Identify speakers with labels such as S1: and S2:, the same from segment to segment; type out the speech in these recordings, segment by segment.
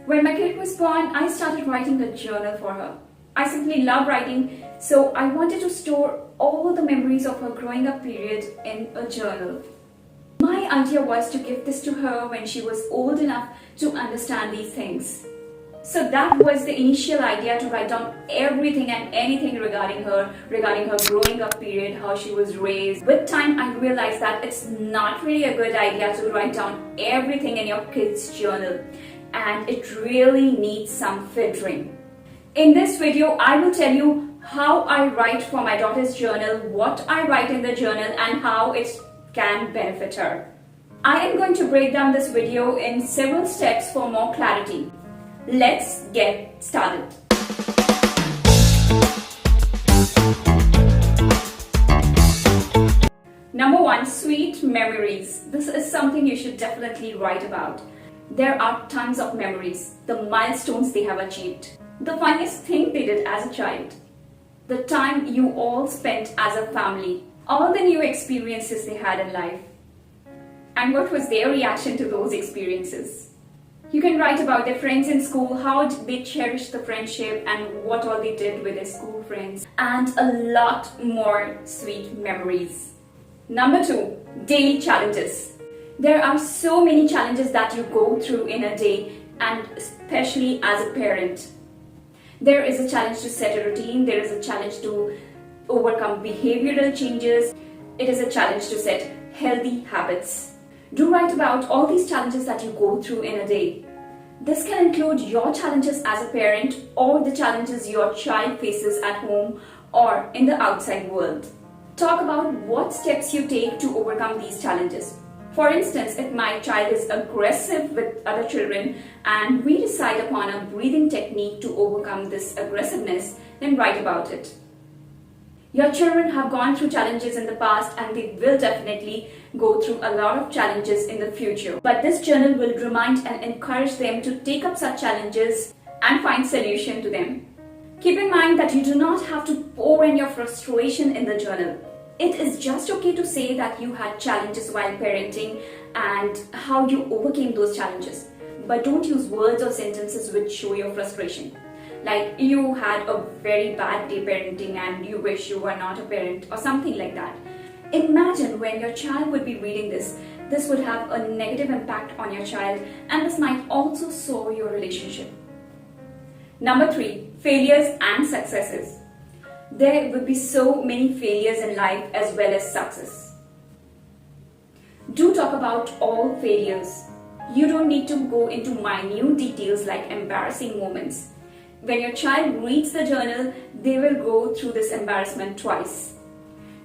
S1: When my kid was born, I started writing a journal for her. I simply love writing, so I wanted to store all the memories of her growing up period in a journal. My idea was to give this to her when she was old enough to understand these things. So that was the initial idea, to write down everything and anything regarding her growing up period, how she was raised. With time, I realized that it's not really a good idea to write down everything in your kid's journal, and it really needs some filtering. In this video, I will tell you how I write for my daughter's journal, what I write in the journal, and how it can benefit her. I am going to break down this video in several steps for more clarity. Let's get started. Number 1, sweet memories. This is something you should definitely write about. There are tons of memories, the milestones they have achieved, the funniest thing they did as a child, the time you all spent as a family, all the new experiences they had in life, and what was their reaction to those experiences. You can write about their friends in school, how they cherished the friendship and what all they did with their school friends, and a lot more sweet memories. Number 2, daily challenges. There are so many challenges that you go through in a day, and especially as a parent. There is a challenge to set a routine, there is a challenge to overcome behavioral changes, it is a challenge to set healthy habits. Do write about all these challenges that you go through in a day. This can include your challenges as a parent or the challenges your child faces at home or in the outside world. Talk about what steps you take to overcome these challenges. For instance, if my child is aggressive with other children and we decide upon a breathing technique to overcome this aggressiveness, then write about it. Your children have gone through challenges in the past and they will definitely go through a lot of challenges in the future. But this journal will remind and encourage them to take up such challenges and find solution to them. Keep in mind that you do not have to pour in your frustration in the journal. It is just okay to say that you had challenges while parenting and how you overcame those challenges. But don't use words or sentences which show your frustration. Like you had a very bad day parenting and you wish you were not a parent or something like that. Imagine when your child would be reading this would have a negative impact on your child, and this might also sour your relationship. Number 3, failures and successes. There will be so many failures in life as well as success. Do talk about all failures. You don't need to go into minute details like embarrassing moments. When your child reads the journal, they will go through this embarrassment twice.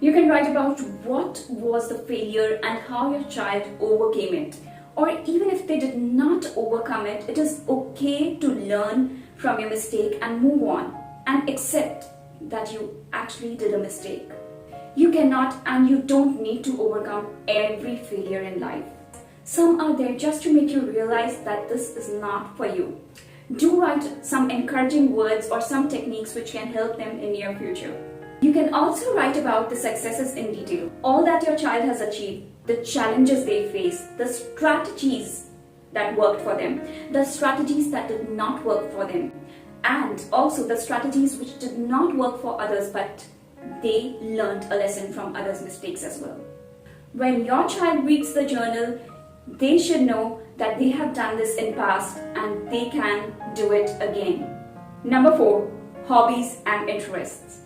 S1: You can write about what was the failure and how your child overcame it. Or even if they did not overcome it, it is okay to learn from your mistake and move on and accept that you actually did a mistake. You cannot and you don't need to overcome every failure in life. Some are there just to make you realize that this is not for you. Do write some encouraging words or some techniques which can help them in your future. You can also write about the successes in detail, all that your child has achieved, the challenges they face, the strategies that worked for them, the strategies that did not work for them, and also the strategies which did not work for others but they learned a lesson from others' mistakes as well. When your child reads the journal, they should know that they have done this in past and they can do it again. Number 4, hobbies and interests.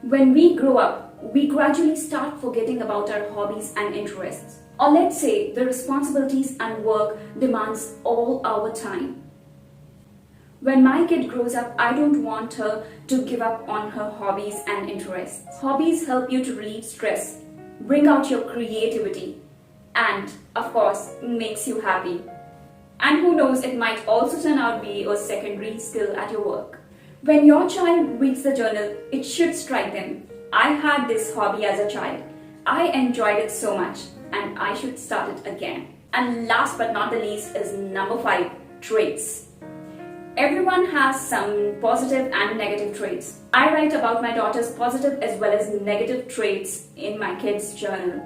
S1: When we grow up, we gradually start forgetting about our hobbies and interests. Or let's say the responsibilities and work demands all our time. When my kid grows up, I don't want her to give up on her hobbies and interests. Hobbies help you to relieve stress, bring out your creativity, and of course makes you happy. And who knows, it might also turn out to be a secondary skill at your work. When your child reads the journal, it should strike them. I had this hobby as a child. I enjoyed it so much and I should start it again. And last but not the least is number 5, traits. Everyone has some positive and negative traits. I write about my daughter's positive as well as negative traits in my kids' journal.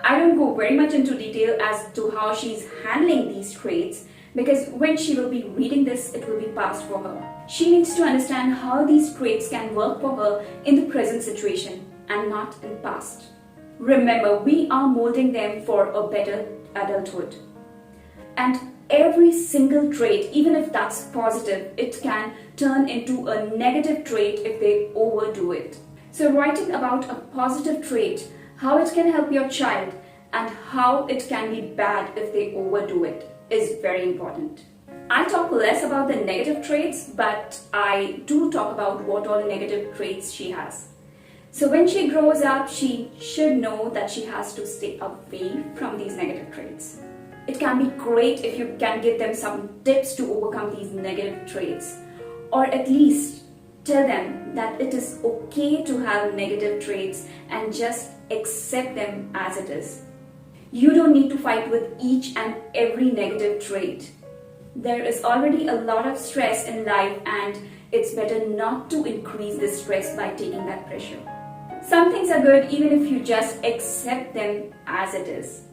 S1: I don't go very much into detail as to how she's handling these traits, because when she will be reading this, it will be past for her. She needs to understand how these traits can work for her in the present situation and not in past. Remember, we are molding them for a better adulthood. And every single trait, even if that's positive, it can turn into a negative trait if they overdo it. So writing about a positive trait, how it can help your child, and how it can be bad if they overdo it is very important. I talk less about the negative traits, but I do talk about what all negative traits she has. So when she grows up, she should know that she has to stay away from these negative traits. It can be great if you can give them some tips to overcome these negative traits, or at least tell them that it is okay to have negative traits and just accept them as it is. You don't need to fight with each and every negative trait. There is already a lot of stress in life, and it's better not to increase the stress by taking that pressure. Some things are good even if you just accept them as it is.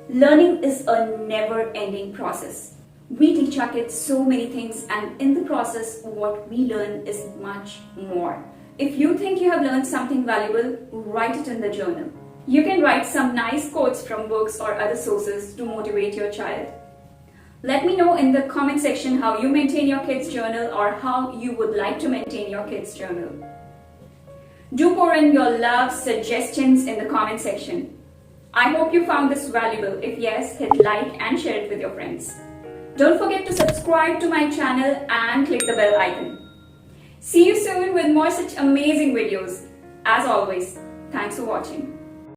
S1: Learning is a never-ending process. We teach our kids so many things, and in the process, what we learn is much more. If you think you have learned something valuable, write it in the journal. You can write some nice quotes from books or other sources to motivate your child. Let me know in the comment section how you maintain your kids' journal or how you would like to maintain your kids' journal. Do pour in your love suggestions in the comment section. I hope you found this valuable. If yes, hit like and share it with your friends. Don't forget to subscribe to my channel and click the bell icon. See you soon with more such amazing videos. As always, thanks for watching.